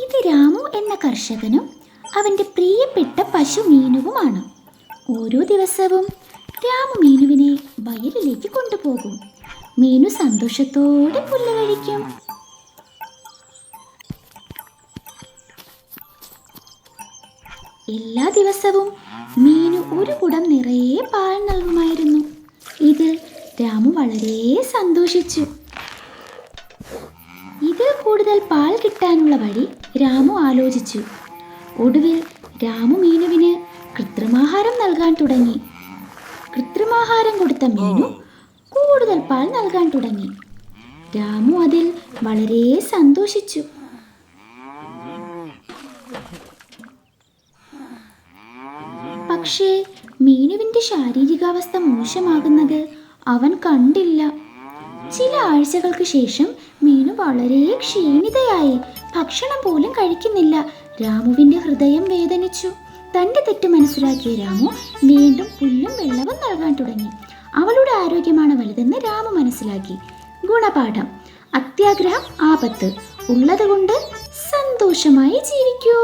ഇത് രാമു എന്ന കർഷകനും അവൻ്റെ പ്രിയപ്പെട്ട പശു മീനുവുമാണ്. ഓരോ ദിവസവും രാമു മീനുവിനെ വയലിലേക്ക് കൊണ്ടുപോകും. മീനു സന്തോഷത്തോടെ പുല്ല് കഴിക്കും. എല്ലാ ദിവസവും മീനു ഒരു കുടം നിറയെ പാൽ നൽകുമായിരുന്നു. ഇതിൽ രാമു വളരെ സന്തോഷിച്ചു. ഇതിൽ കൂടുതൽ പാൽ കിട്ടാനുള്ള വഴി രാമു ആലോചിച്ചു. ഒടുവിൽ രാമു മീനുവിന് കൃത്രിമാഹാരം നൽകാൻ തുടങ്ങി. കൃത്രിമാഹാരം കൊടുത്ത മീനു കൂടുതൽ പാൽ നൽകാൻ തുടങ്ങി. രാമു അതിൽ വളരെ സന്തോഷിച്ചു. പക്ഷേ മീനുവിൻ്റെ ശാരീരികാവസ്ഥ മോശമാകുന്നത് അവൻ കണ്ടില്ല. ചില ആഴ്ചകൾക്ക് ശേഷം മീനു വളരെ ക്ഷീണിതയായി. ഭക്ഷണം പോലും കഴിക്കുന്നില്ല. രാമുവിൻ്റെ ഹൃദയം വേദനിച്ചു. തൻ്റെ തെറ്റ് മനസ്സിലാക്കിയ രാമു വീണ്ടും പുല്ലും വെള്ളവും നൽകാൻ തുടങ്ങി. അവളുടെ ആരോഗ്യമാണ് വലുതെന്ന് രാമു മനസ്സിലാക്കി. ഗുണപാഠം: അത്യാഗ്രഹം ആപത്ത്. ഉള്ളതുകൊണ്ട് സന്തോഷമായി ജീവിക്കൂ.